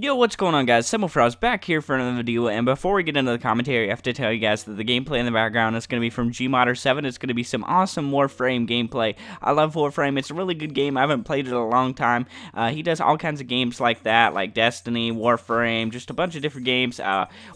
Yo, what's going on, guys? cebmofroz back here for another video, and before we get into the commentary, I have to tell you guys that the gameplay in the background is going to be from gmodder7. It's going to be some awesome Warframe gameplay. I love Warframe. It's a really good game. I haven't played it in a long time. He does all kinds of games like that, like Destiny, Warframe, just a bunch of different games,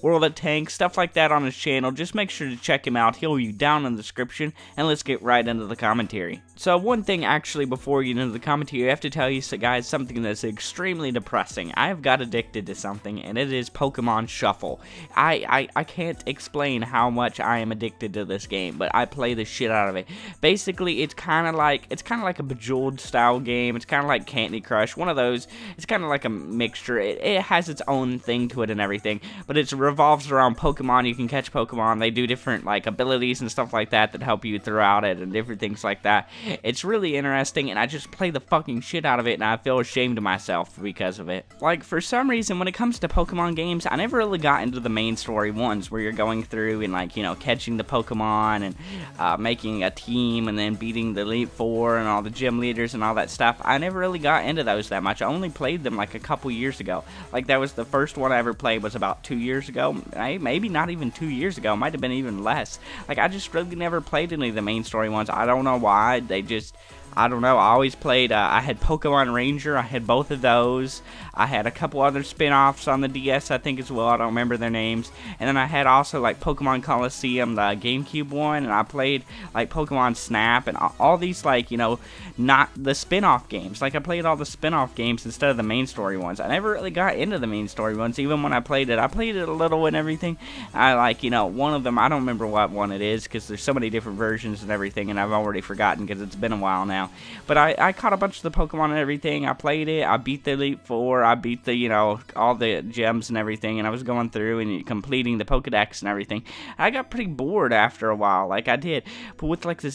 World of Tanks, stuff like that on his channel. Just make sure to check him out. He'll be down in the description, and let's get right into the commentary. So one thing, actually, before we get into the commentary, I have to tell you, guys, something that's extremely depressing. I've got addicted to something, and it is Pokemon Shuffle. I can't explain how much I am addicted to this game, but I play the shit out of it. Basically, it's kind of like a Bejeweled style game. It's kind of like Candy Crush, one of those. It's kind of like a mixture. It has its own thing to it and everything, but it revolves around Pokemon. You can catch Pokemon. They do different like abilities and stuff like that help you throughout it, and different things like that. It's really interesting, and I just play the fucking shit out of it, and I feel ashamed of myself because of it. Like, for some reason, when it comes to Pokemon games, I never really got into the main story ones where you're going through and, like, you know, catching the Pokemon and making a team and then beating the Elite Four and all the gym leaders and all that stuff. I never really got into those that much. I only played them like a couple years ago. Like, that was the first one I ever played was about 2 years ago. Maybe not even 2 years ago. It might have been even less. Like, I just really never played any of the main story ones. I don't know why. I don't know, I always played, I had Pokemon Ranger, I had both of those. I had a couple other spin-offs on the DS, I think, as well. I don't remember their names. And then I had also, like, Pokemon Coliseum, the GameCube one, and I played, like, Pokemon Snap, and all these, like, you know, not the spin-off games. Like, I played all the spin-off games instead of the main story ones. I never really got into the main story ones, even when I played it a little and everything. I, like, you know, one of them, I don't remember what one it is, because there's so many different versions and everything, and I've already forgotten, because it's been a while now. But I caught a bunch of the Pokemon and everything. I played it. I beat the Elite Four. I beat the, you know, all the gems and everything. And I was going through and completing the Pokedex and everything. I got pretty bored after a while, like I did. But with like the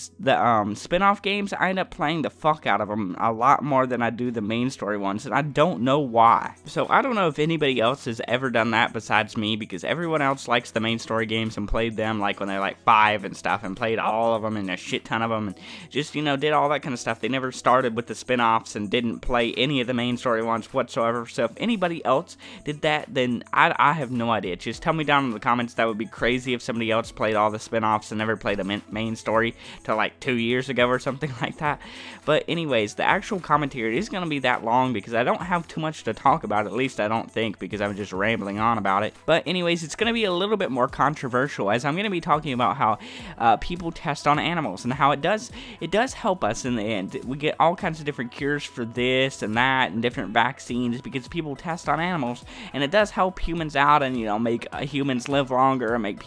spin-off games, I end up playing the fuck out of them a lot more than I do the main story ones. And I don't know why. So I don't know if anybody else has ever done that besides me, because everyone else likes the main story games and played them like when they're like 5 and stuff, and played all of them and a shit ton of them, and just, you know, did all that kind of stuff. They never started with the spin-offs and didn't play any of the main story ones whatsoever. So if anybody else did that, then I have no idea. Just tell me down in the comments. That would be crazy if somebody else played all the spin-offs and never played a main story till like 2 years ago or something like that. But anyways, the actual commentary is going to be that long because I don't have too much to talk about, at least I don't think, because I'm just rambling on about it. But anyways, it's going to be a little bit more controversial, as I'm going to be talking about how people test on animals and how it does help us in the end. We get all kinds of different cures for this and that and different vaccines because people test on animals, and it does help humans out and, you know, make humans live longer and make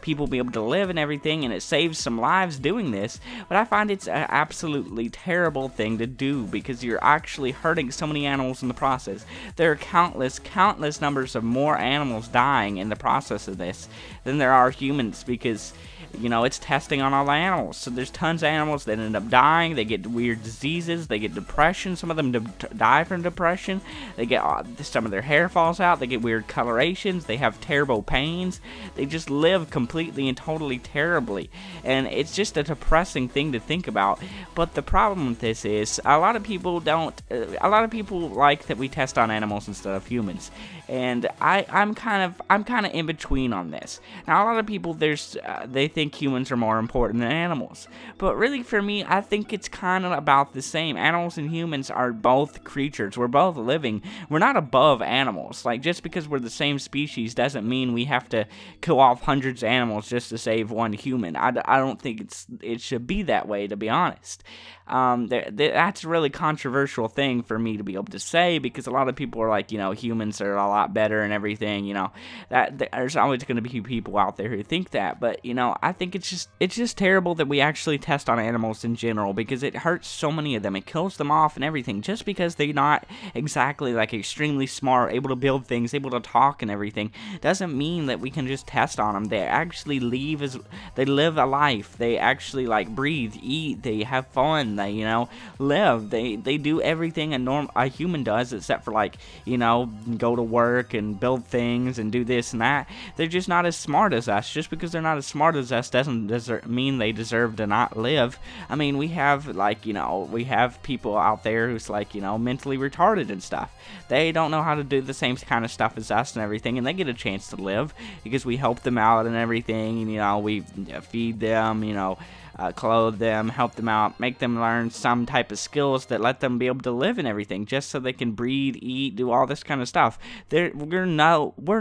people be able to live and everything, and it saves some lives doing this. But I find it's an absolutely terrible thing to do because you're actually hurting so many animals in the process. There are countless numbers of more animals dying in the process of this than there are humans, because, you know, it's testing on all the animals. So there's tons of animals that end up dying. They get weird diseases. They get depression. Some of them die from depression. They get some of their hair falls out. They get weird colorations. They have terrible pains. They just live completely and totally terribly. And it's just a depressing thing to think about. But the problem with this is a lot of people like that we test on animals instead of humans. And I'm kind of in between on this. Now, a lot of people, they think humans are more important than animals. But really, for me, I think it's kind of about the same. Animals and humans are both creatures. We're both living. We're not above animals. Like, just because we're the same species doesn't mean we have to kill off hundreds of animals just to save one human. I don't think it should be that way, to be honest. That's a really controversial thing for me to be able to say, because a lot of people are like, you know, humans are a lot better and everything, you know. That there's always going to be people out there who think that, but, you know, I think it's just terrible that we actually test on animals in general, because it hurts so many of them. It kills them off and everything just because they're not exactly like extremely smart, able to build things, able to talk and everything. Doesn't mean that we can just test on them. They actually live a life. They actually, like, breathe, eat, they have fun, they, you know, live. They do everything a human does, except for, like, you know, go to work and build things and do this and that. They're just not as smart as us. Just because they're not as smart as us doesn't mean they deserve to not live. I mean, we have like, we have people out there who's like, mentally retarded and stuff. They don't know how to do the same kind of stuff as us and everything, and they get a chance to live because we help them out and everything, and we feed them, clothe them, help them out, make them learn some type of skills that let them be able to live and everything, just so they can breed, eat, do all this kind of stuff. We're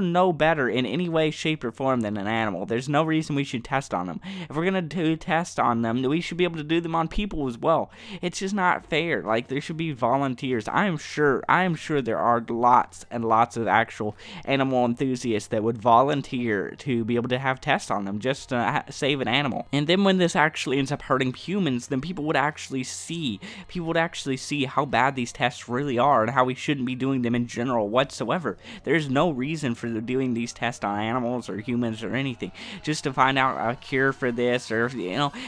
no better in any way, shape, or form than an animal. There's no reason we should test on them. If we're gonna do tests on them, we should be able to do them on people as well. It's just not fair. Like, there should be volunteers. I am sure there are lots and lots of actual animal enthusiasts that would volunteer to be able to have tests on them just to save an animal. And then when this actually ends up hurting humans, then people would actually see how bad these tests really are and how we shouldn't be doing them in general whatsoever. There's no reason for doing these tests on animals or humans or anything, just to find out a cure for this, or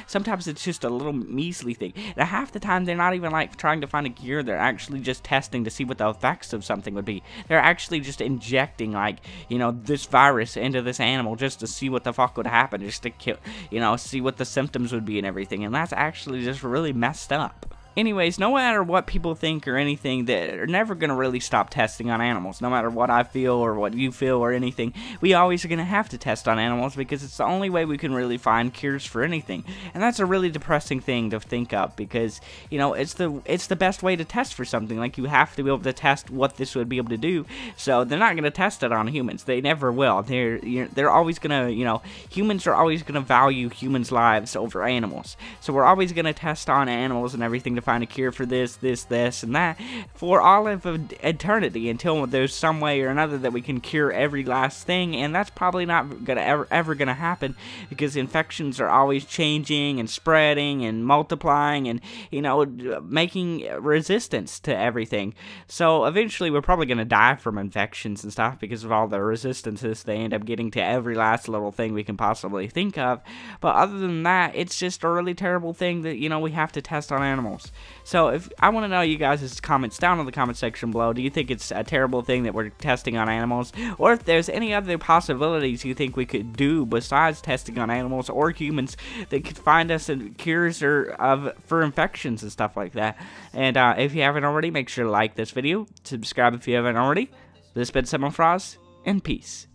sometimes it's just a little measly thing. Now, half the time they're not even like trying to find a cure, they're actually just testing to see what the effects of something would be. They're actually just injecting, like, this virus into this animal just to see what the fuck would happen, just to kill, see what the symptoms would be and everything, and that's actually just really messed up. Anyways, no matter what people think or anything, they're never going to really stop testing on animals. No matter what I feel or what you feel or anything, we always are going to have to test on animals because it's the only way we can really find cures for anything. And that's a really depressing thing to think of because, it's the best way to test for something. Like, you have to be able to test what this would be able to do. So they're not going to test it on humans. They never will. They're always going to, humans are always going to value humans' lives over animals. So we're always going to test on animals and everything to find a cure for this, and that for all of eternity until there's some way or another that we can cure every last thing, and that's probably not ever gonna happen because infections are always changing and spreading and multiplying and making resistance to everything. So eventually we're probably gonna die from infections and stuff because of all the resistances they end up getting to every last little thing we can possibly think of. But other than that, it's just a really terrible thing that we have to test on animals. So if I want to know you guys' comments down in the comment section below. Do you think it's a terrible thing that we're testing on animals, or if there's any other possibilities you think we could do besides testing on animals or humans that could find us cures for infections and stuff like that? And if you haven't already, make sure to like this video, subscribe if you haven't already. This has been cebmofroz, and peace.